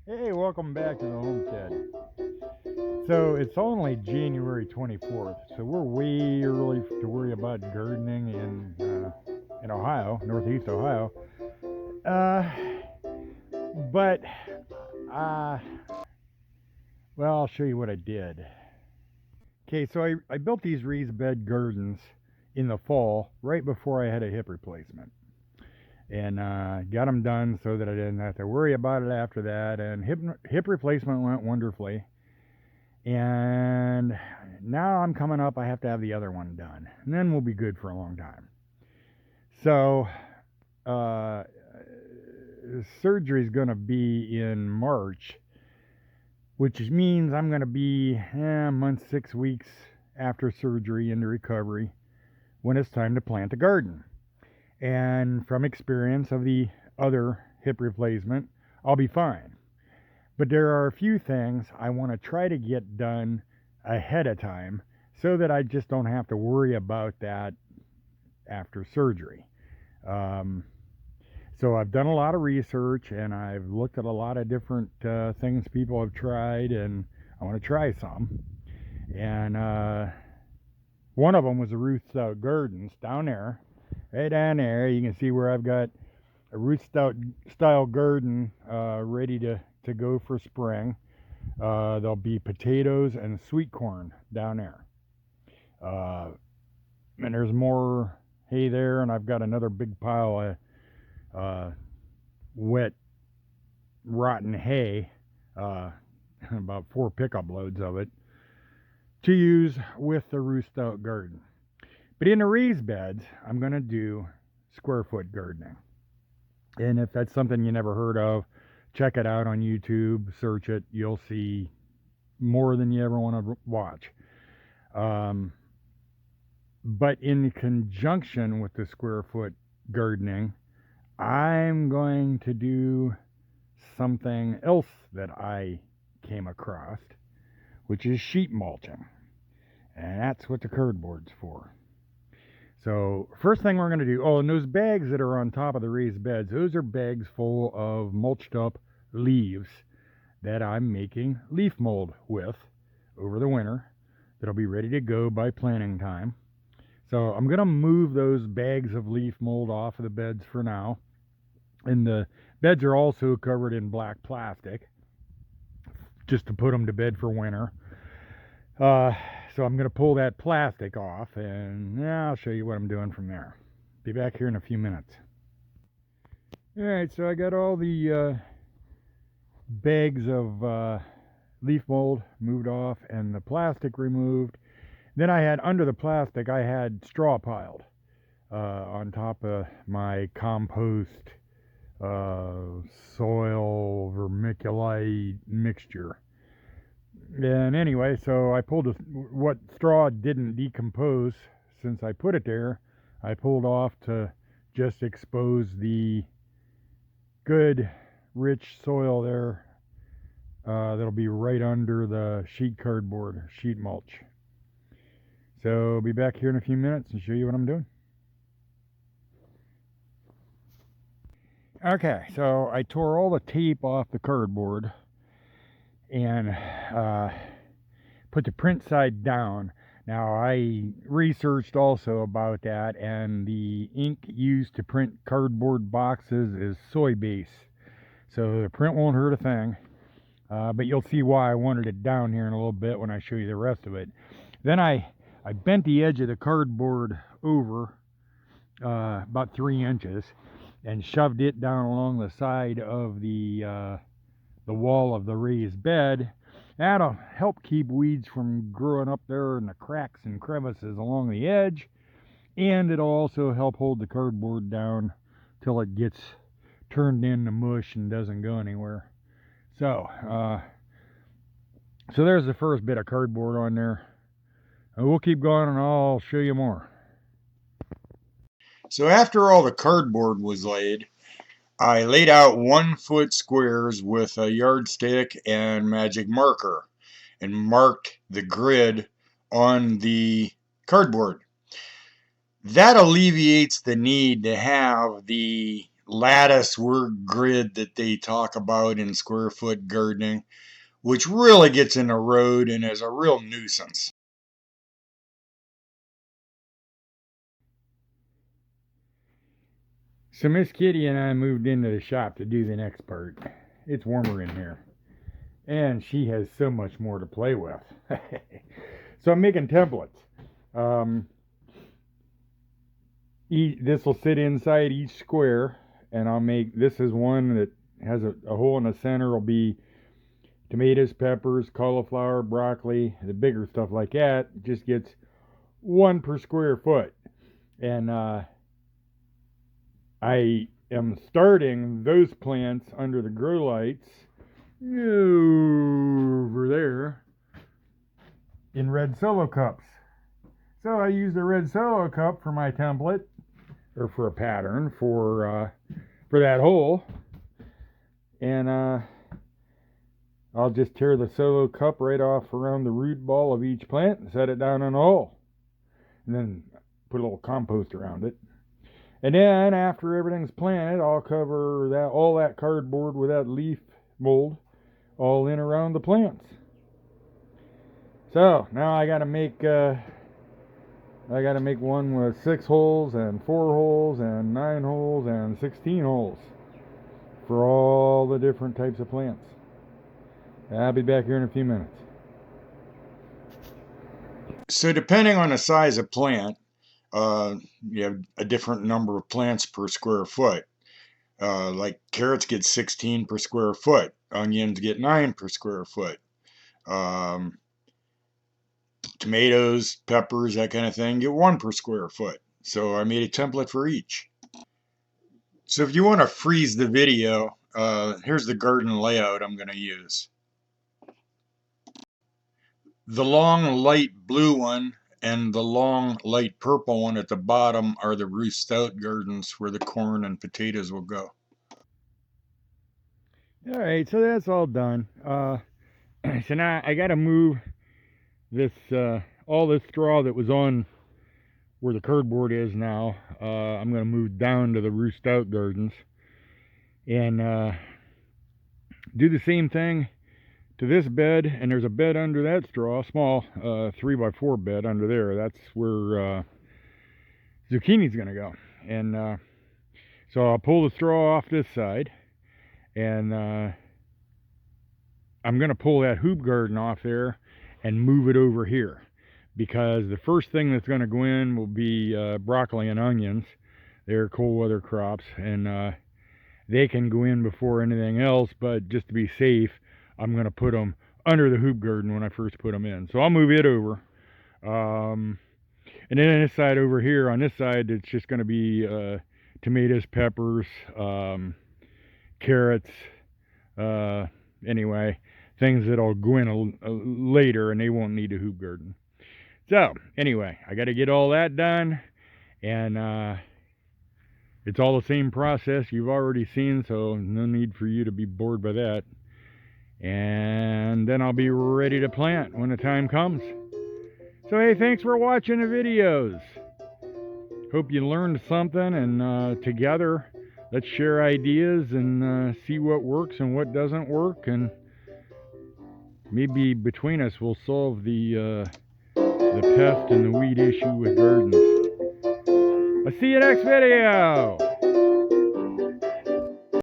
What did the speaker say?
Hey, welcome back to the homestead. So it's only January 24th, so we're way early to worry about gardening in Ohio, Northeast Ohio. Uh, but uh, well, I'll show you what I did. Okay, so I built these raised bed gardens in the fall, right before I had a hip replacement, and got them done so that I didn't have to worry about it after that. And hip replacement went wonderfully. And now I'm coming up, I have to have the other one done. And then we'll be good for a long time. So, uh, surgery is going to be in March, which means I'm going to be a month, 6 weeks after surgery into recovery when it's time to plant the garden. And from experience of the other hip replacement, I'll be fine. But there are a few things I want to try to get done ahead of time so that I just don't have to worry about that after surgery. Um, so I've done a lot of research and I've looked at a lot of different things people have tried, and I want to try some. And one of them was the Ruth Stout Gardens down there. Right down there, you can see where I've got a Ruth Stout style garden ready to go for spring. There'll be potatoes and sweet corn down there. Uh, and there's more hay there, and I've got another big pile of wet, rotten hay, uh, about 4 pickup loads of it, to use with the roost out garden. But in the raised beds, I'm going to do square foot gardening. And if that's something you never heard of, check it out on YouTube, search it. You'll see more than you ever want to watch. Um, but in conjunction with the square foot gardening, I'm going to do something else that I came across, which is sheet mulching. And that's what the cardboard's for. So, first thing we're going to do, oh, and those bags that are on top of the raised beds, those are bags full of mulched up leaves that I'm making leaf mold with over the winter that'll be ready to go by planting time. So I'm going to move those bags of leaf mold off of the beds for now. And the beds are also covered in black plastic just to put them to bed for winter. Uh, so I'm going to pull that plastic off, and I'll show you what I'm doing from there. Be back here in a few minutes. All right, so I got all the bags of leaf mold moved off and the plastic removed. Then I had under the plastic, I had straw piled on top of my compost soil vermiculite mixture. And anyway, so I pulled what straw didn't decompose since I put it there. I pulled off to just expose the good, rich soil there that'll be right under the sheet cardboard, sheet mulch. So I'll be back here in a few minutes and show you what I'm doing. Okay, so I tore all the tape off the cardboard and put the print side down. Now, I researched also about that, and the ink used to print cardboard boxes is soy base. So the print won't hurt a thing. But you'll see why I wanted it down here in a little bit when I show you the rest of it. Then I bent the edge of the cardboard over about 3 inches and shoved it down along the side of the wall of the raised bed. That'll help keep weeds from growing up there in the cracks and crevices along the edge, and it'll also help hold the cardboard down till it gets turned into mush and doesn't go anywhere. So there's the first bit of cardboard on there. And we'll keep going and I'll show you more. So after all the cardboard was laid, I laid out 1 foot squares with a yardstick and magic marker and marked the grid on the cardboard. That alleviates the need to have the lattice work grid that they talk about in square foot gardening, which really gets in the road and is a real nuisance. So Miss Kitty and I moved into the shop to do the next part. It's warmer in here. And she has so much more to play with. So I'm making templates. This will sit inside each square, and I'll make, this is one that has a hole in the center. Will be tomatoes, peppers, cauliflower, broccoli, the bigger stuff like that. Just gets one per square foot. And I am starting those plants under the grow lights over there in red Solo cups. So I use the red Solo cup for my template, or for a pattern for that hole, and I'll just tear the Solo cup right off around the root ball of each plant and set it down in a hole, and then put a little compost around it. And then after everything's planted, I'll cover all that cardboard with that leaf mold all in around the plants. So now I got to make one with 6 holes and 4 holes and 9 holes and 16 holes for all the different types of plants. I'll be back here in a few minutes. So depending on the size of plant, you have a different number of plants per square foot. Like carrots get 16 per square foot. Onions get 9 per square foot. Tomatoes, peppers, that kind of thing get 1 per square foot. So I made a template for each. So if you want to freeze the video, here's the garden layout I'm going to use. The long light blue one and the long light purple one at the bottom are the roosted out gardens where the corn and potatoes will go. All right, so that's all done. So now I got to move this all this straw that was on where the cardboard is now. I'm going to move down to the roosted out gardens and do the same thing to this bed. And there's a bed under that straw, small 3x4 bed under there. That's where zucchini's going to go. And so I'll pull the straw off this side, and I'm going to pull that hoop garden off there and move it over here, because the first thing that's going to go in will be broccoli and onions. They're cold weather crops, and they can go in before anything else, but just to be safe, I'm going to put them under the hoop garden when I first put them in. So I'll move it over. And then on this side over here, on this side, it's just going to be tomatoes, peppers, carrots, anyway, things that'll go in later, and they won't need a hoop garden. So anyway, I got to get all that done, and it's all the same process you've already seen, so no need for you to be bored by that. And then I'll be ready to plant when the time comes. So hey, thanks for watching the videos. Hope you learned something, and together let's share ideas and see what works and what doesn't work, and maybe between us we'll solve the pest and the weed issue with gardens. I'll see you next video.